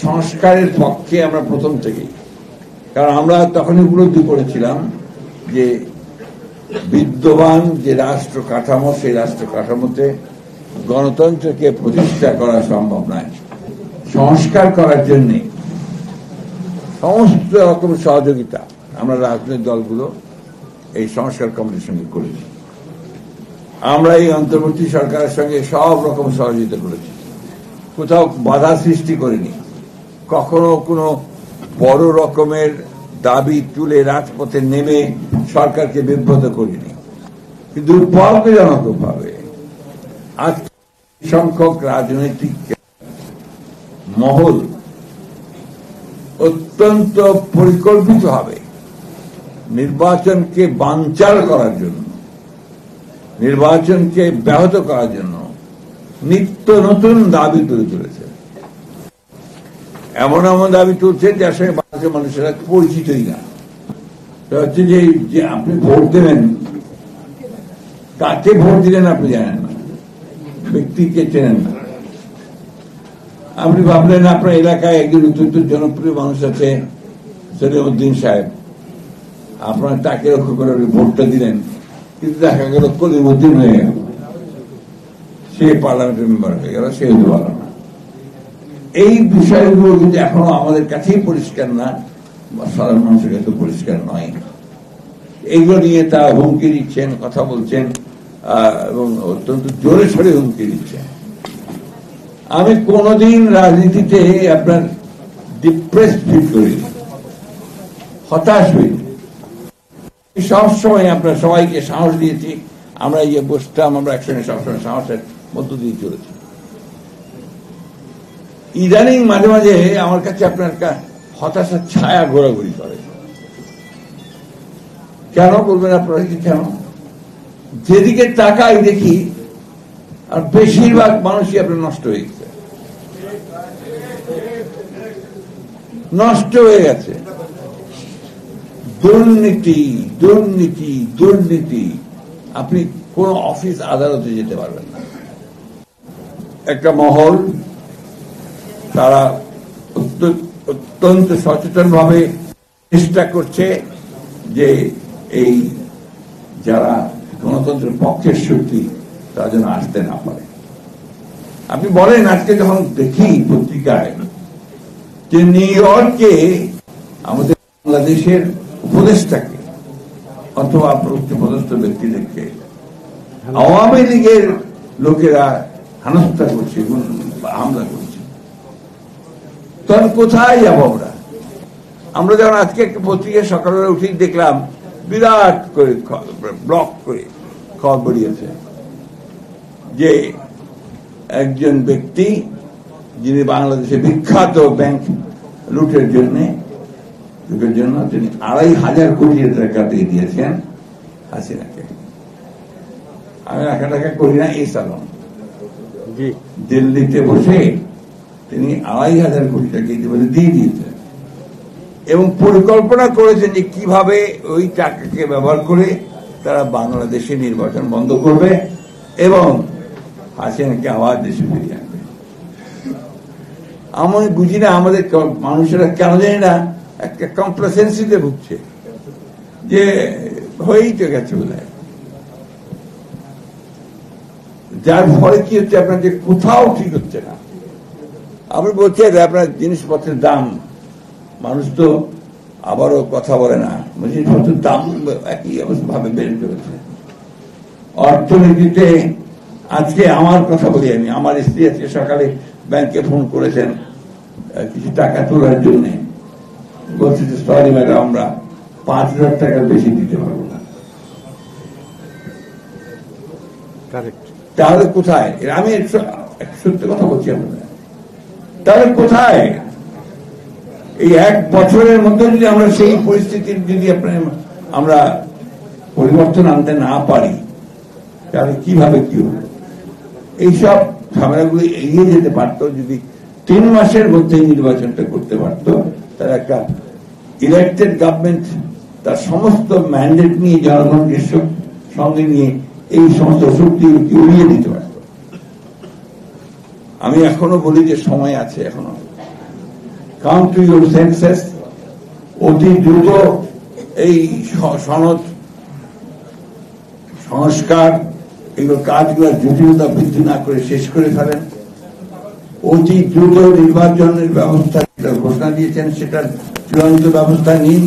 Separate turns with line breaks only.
সংস্কারের পক্ষে আমরা প্রথম থেকেই, কারণ আমরা তখনই উপলব্ধি করেছিলাম যে বিদ্যমান যে রাষ্ট্র কাঠামো, সেই রাষ্ট্র কাঠামোতে গণতন্ত্রকে প্রতিষ্ঠা করা সম্ভব নয়। সংস্কার করার জন্য সমস্ত রকম সহযোগিতা আমরা রাজনৈতিক দলগুলো এই সংস্কার কমিটির সঙ্গে করেছি। আমরা এই অন্তর্বর্তী সরকারের সঙ্গে সব রকম সহযোগিতা করেছি, কোথাও বাধা সৃষ্টি করিনি, কখনো কোনো বড় রকমের দাবি তুলে রাজপথে নেমে সরকারকে বিব্রত করিনি। কিন্তু দুর্ভাগ্যজনকভাবে আজ সংখ্যক রাজনৈতিক মহল অত্যন্ত পরিকল্পিতভাবে নির্বাচনকে বানচাল করার জন্য, নির্বাচনকে ব্যাহত করার জন্য নিত্য নতুন দাবি তুলে তুলেছে। এমন এমন দাবি তুলছে যার সঙ্গে বাংলাদেশের মানুষেরা পরিচিতই না। হচ্ছে যে আপনি ভোট দেবেন, কাকে ভোট দিলেন আপনি জানেন না, ব্যক্তিকে চেনেন না। আপনি ভাবলেন আপনার এলাকায় একজন অত্যন্ত জনপ্রিয় মানুষ আছে সলিমউদ্দিন সাহেব, আপনার তাকে লক্ষ্য করে ভোটটা দিলেন, কিন্তু দেখা গেল কলিমউদ্দিন হয়ে গেল, সে পার্লামেন্টের মেম্বার হয়ে গেল, সে হতে পারল না। এই বিষয়গুলো কিন্তু এখনো আমাদের কাছেই পরিষ্কার না, সাধারণ মানুষের কাছে পরিষ্কার নয়। এইগুলো নিয়ে তারা হুমকি দিচ্ছেন, কথা বলছেন এবং অত্যন্ত জোরে সরে হুমকি দিচ্ছেন। আমি কোনদিন রাজনীতিতে আপনার ডিপ্রেস ফিল করিনি, হতাশ হইনি। সবসময় আপনার সবাইকে সাহস দিয়েছি। আমরা এই যে বসতাম, আমরা একসঙ্গে সবসময় সাহসের মধ্য দিয়ে চলেছি। ইদানিং মাঝে মাঝে আমার কাছে আপনার হতাশার ছায়া ঘোরাঘুরি করে। কেন বলবেন আপনারা? কেন? যেদিকে তাকাই দেখি আর বেশিরভাগ মানুষই আপনার নষ্ট হয়ে গেছে, নষ্ট হয়ে গেছে। দুর্নীতি, দুর্নীতি, দুর্নীতি। আপনি কোন অফিস আদালতে যেতে পারবেন না। একটা মহল, তারা অত্যন্ত সচেতন ভাবে চেষ্টা করছে যে এই যারা গণতন্ত্রের পক্ষের শক্তি তারা যেন আসতে না পারে। আপনি বলেন, আজকে যখন দেখি পত্রিকায় যে নিউ ইয়র্কে আমাদের বাংলাদেশের উপদেষ্টাকে অথবা উচ্চপদস্থ ব্যক্তিদেরকে আওয়ামী লীগের লোকেরা হেনস্থা করছে, হামলা করছে, তখন কোথায় যাবো আমরা? আমরা যখন আজকে একটা পত্রিকা সকালবেলা উঠেই দেখলাম বিরাট করে ব্লক করে খবর বেরিয়েছে যে একজন ব্যক্তি যিনি বাংলাদেশে বিখ্যাত ব্যাংক লুটের জন্য তিনি ২৫০০ কোটি টাকা দিয়ে দিয়েছেন হাসিনাকে। আমি টাকা করি না, এই সালন দিল্লিতে বসে তিনি ২৫০০ কোটি টাকা দিয়ে দিয়েছেন এবং পরিকল্পনা করেছেন যে কিভাবে ওই টাকাকে ব্যবহার করে তারা বাংলাদেশে নির্বাচন বন্ধ করবে এবং হাসিনাকে আবার দেশে ফিরিয়ে আনবে। আমি বুঝি না আমাদের মানুষেরা কেন জানি না একটা কমপ্লেসেন্সিতে ভুগছে যে হয়েই তো গেছে বলে, যার ফলে কি হচ্ছে আপনার যে কোথাও ঠিক হচ্ছে না। আপনি বলছেন আপনার জিনিসপত্রের দাম, মানুষ তো আবারও কথা বলে না, জিনিসপত্রের দাম একই ভাবে বেড়ে চলেছে। অর্থনীতিতে আজকে আমার কথা বলি, আমি আমার স্ত্রী আজকে সকালে ব্যাংকে ফোন করেছেন কিছু টাকা তোলার জন্য, বলছে যে সরি ম্যাডাম, আমরা ৫,০০০ টাকার বেশি দিতে পারবো না। তাহলে কোথায়? আমি সত্যি কথা বলছি আপনাদের, তাহলে কোথায়? এই ১ বছরের মধ্যে যদি আমরা সেই পরিস্থিতির যদি আমরা পরিবর্তন আনতে না পারি, তাহলে কিভাবে কি হবে? এইসব ঝামেলাগুলি এগিয়ে যেতে পারতো যদি ৩ মাসের মধ্যে নির্বাচনটা করতে পারতো। তার একটা ইলেক্টেড গভর্নমেন্ট তার সমস্ত ম্যান্ডেট নিয়ে জনগণকে সঙ্গে নিয়ে এই সমস্ত শক্তিগুলি উড়িয়ে দিতে পারত। আমি এখনো বলি যে সময় আছে, এখনো কাম টু ইউর সেন্সেস, অতি দ্রুত এই সনদ সংস্কার এগুলো কাজগুলোর জটিলতা বৃদ্ধি না করে শেষ করে ফেলেন। অতি দ্রুত নির্বাচনের ব্যবস্থা ঘোষণা দিয়েছেন, সেটার চূড়ান্ত ব্যবস্থা নিন।